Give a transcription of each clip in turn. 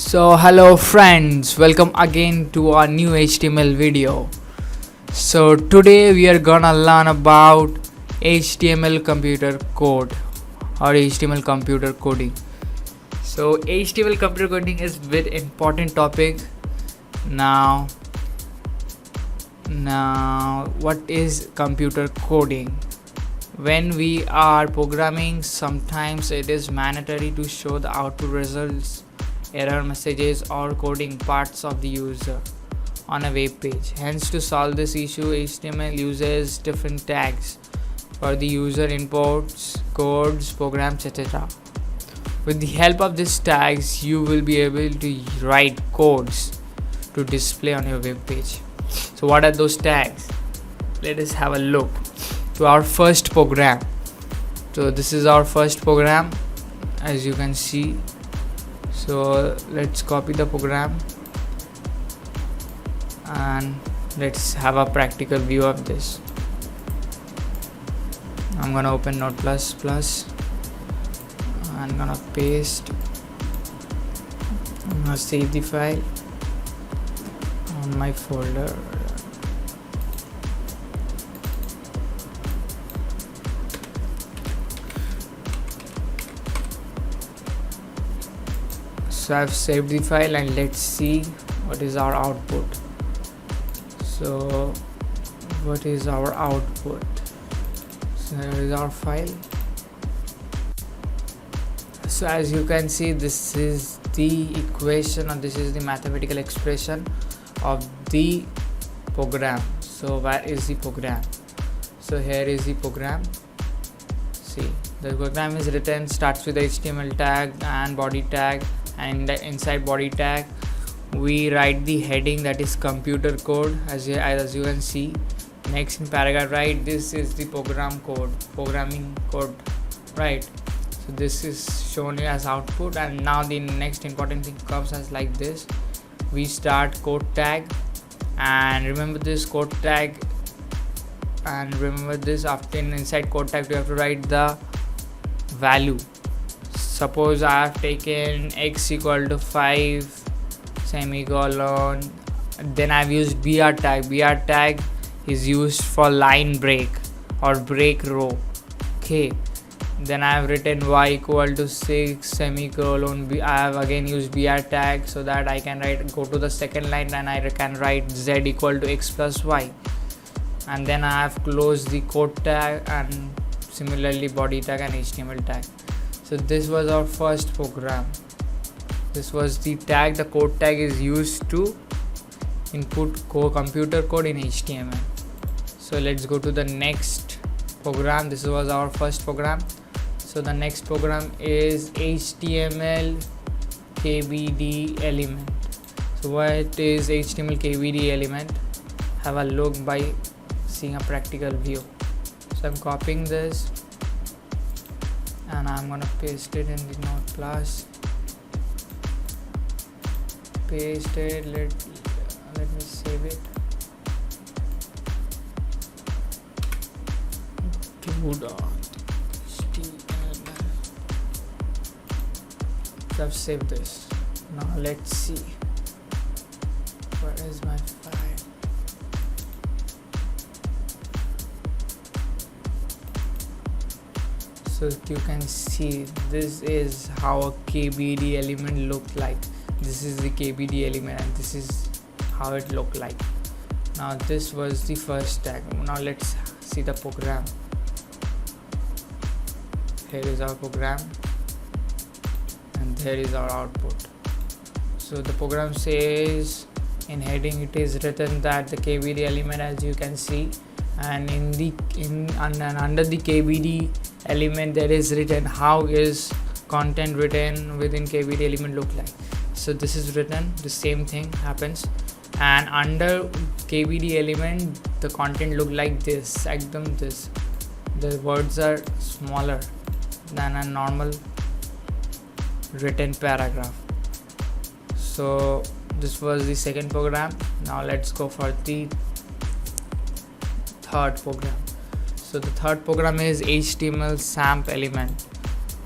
So hello friends, welcome again to our new HTML video. So today we are gonna learn about HTML computer code or HTML computer coding. So HTML computer coding is very important topic. Now what is computer coding? When we are programming, sometimes it is mandatory to show the output results, error messages or coding parts of the user on a web page. Hence, to solve this issue, HTML uses different tags for the user inputs, codes, programs, etc. With the help of these tags, you will be able to write codes to display on your web page. So what are those tags? Let us have a look to our first program. So this is our first program, as you can see. So let's copy the program and let's have a practical view of this. I'm gonna open Node++. I'm gonna paste. I'm gonna save the file on my folder. So I've saved the file and let's see what is our output. So what is our output? So here is our file. So as you can see, this is the equation or this is the mathematical expression of the program. So where is the program? So here is the program. See, the program is written, starts with the HTML tag and body tag, and inside body tag we write the heading, that is computer code, as you can see. Next in paragraph, right, this is the programming code, right? So this is shown as output, and now the next important thing comes as like this. We start code tag, and remember this code tag, and remember this, after inside code tag we have to write the value. Suppose I have taken x equal to 5 semicolon, then I've used br tag. Br tag is used for line break or break row. Okay, then I have written y equal to 6 semicolon. I have again used br tag so that I can go to the second line and I can write z equal to x plus y, and then I have closed the code tag and similarly body tag and HTML tag. So this was our first program. This was the tag. The code tag is used to input computer code in HTML. So let's go to the next program. This was our first program. So the next program is HTML KBD element. So what is HTML KBD element? Have a look by seeing a practical view. So I'm copying this and I'm gonna paste it in the Node+. Paste it. Let me save it. So I've saved this. Now let's see. Where is my file? So you can see, this is how a KBD element looked like. This is the KBD element and this is how it looked like. Now this was the first tag. Now let's see the program. Here is our program and there is our output. So the program says, in heading it is written that the KBD element, as you can see, and under the KBD element there is written how is content written within KBD element look like. So this is written, the same thing happens, and under KBD element the content look like this, ekdam this. The words are smaller than a normal written paragraph. So this was the second program. Now let's go for the third program. So the third program is HTML SAMP element.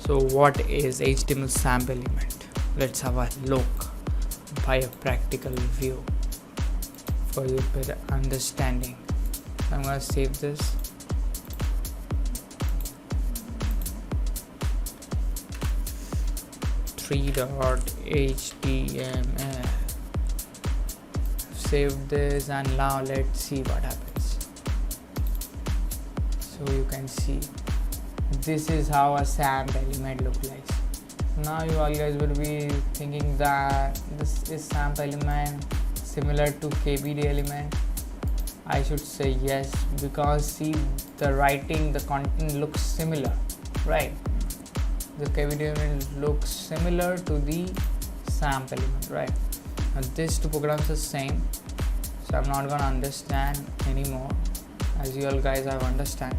So what is HTML SAMP element? Let's have a look. by a practical view for your better understanding. So I'm gonna save this. .html. Save this, and now let's see what happens. So you can see this is how a SAMP element looks like. Now you all guys will be thinking that this is SAMP element similar to KBD element. I should say yes, because see, the writing, the content looks similar, right? The KBD element looks similar to the SAMP element, right? Now these two programs are same, so I'm not gonna understand anymore, as you all guys have understand.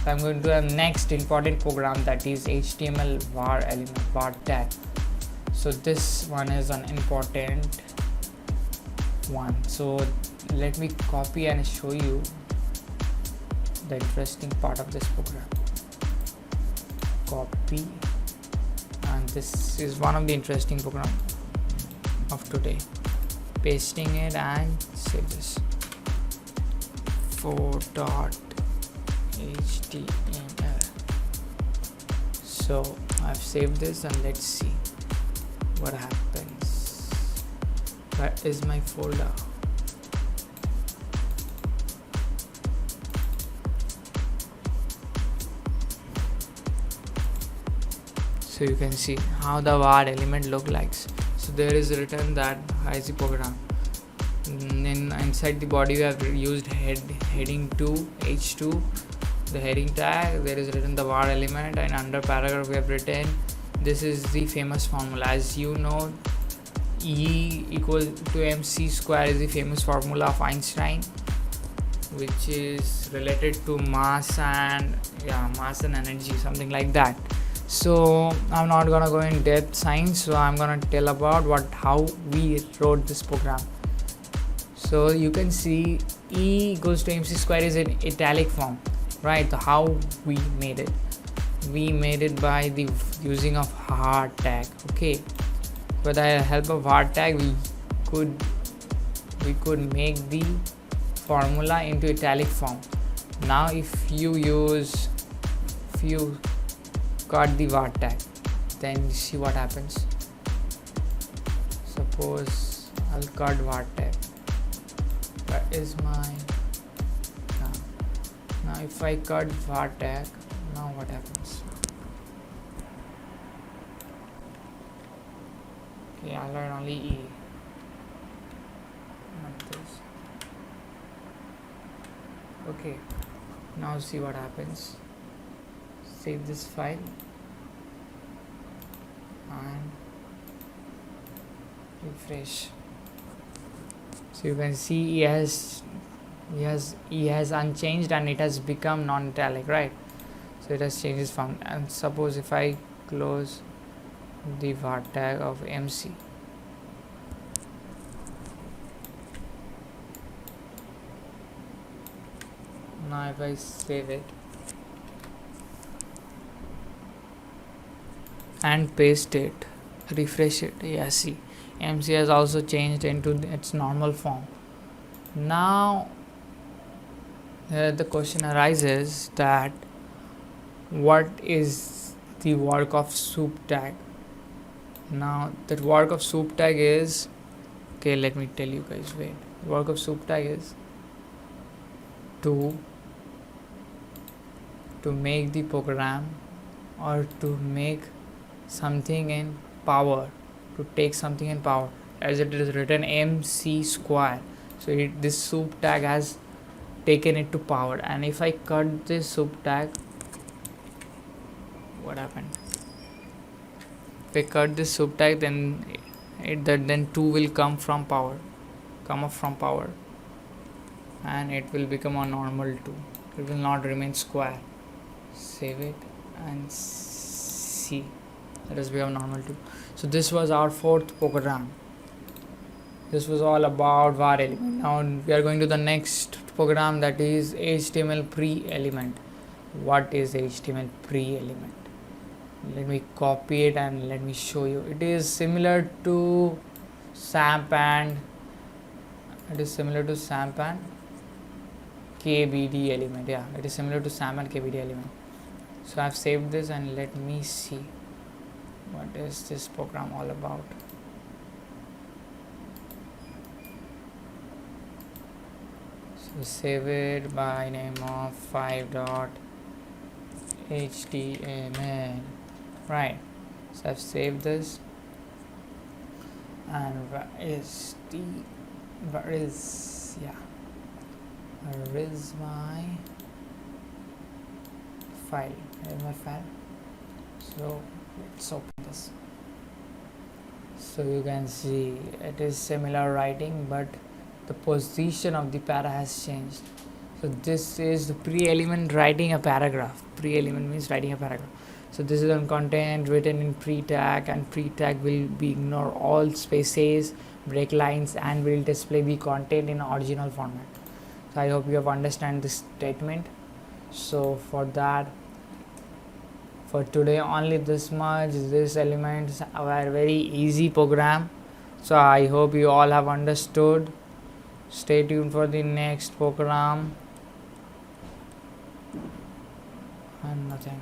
So I'm going to the next important program, that is HTML var element, var tag. So this one is an important one. So let me copy and show you the interesting part of this program. Copy, and this is one of the interesting program of today. Pasting it and save this. 4.html. So I've saved this, and let's see what happens. Where is my folder? So you can see how the var element look like. So there is written that is the program. Inside the body we have used heading 2 h2, the heading tag. There is written the var element, and under paragraph we have written this is the famous formula. As you know, E equal to mc square is the famous formula of Einstein, which is related to mass and energy, something like that. So I'm not gonna go in depth science, so I'm gonna tell about how we wrote this program. So you can see E equals to mc square is in italic form, right? So how we made it? We made it by the using of var tag. Okay, with the help of var tag we could make the formula into italic form. Now if you cut the var tag, then see what happens. Suppose I'll cut var tag. Where is my now if I cut var tag, now what happens? Okay, I'll learn only E, not this. Okay, now see what happens. Save this file and refresh. So you can see E has unchanged, and it has become non-italic, right? So it has changed its form. And suppose if I close the var tag of MC, now if I save it and paste it, refresh it, yeah, see, MC has also changed into its normal form. Now the question arises that what is the work of soup tag? Now that work of soup tag is, okay, let me tell you guys, wait. The work of soup tag is to make the program, or to make something in power, to take something in power, as it is written mc square. So this soup tag has taken it to power. And if I cut this soup tag, what happened? If I cut this soup tag, then then 2 will come up from power, and it will become a normal 2. It will not remain square. Save it and see, that has become normal 2. So this was our fourth program. This was all about var element. Now we are going to the next program, that is HTML pre element. What is HTML pre element? Let me copy it and let me show you. It is similar to SAMP and it is similar to SAMP and KBD element. Yeah, it is similar to SAMP and KBD element. So I've saved this and let me see what is this program all about. So save it by name of 5.html. Right, so I've saved this, and where is my file? Here's my file. So let's open this. So you can see it is similar writing, but the position of the para has changed. So this is the pre-element writing a paragraph. Pre-element means writing a paragraph. So this is on content written in pre-tag, and pre-tag will be ignore all spaces, break lines, and will display the content in original format. So I hope you have understand this statement. So for that, for today only this much. These elements are very easy program. So I hope you all have understood. Stay tuned for the next program. And nothing.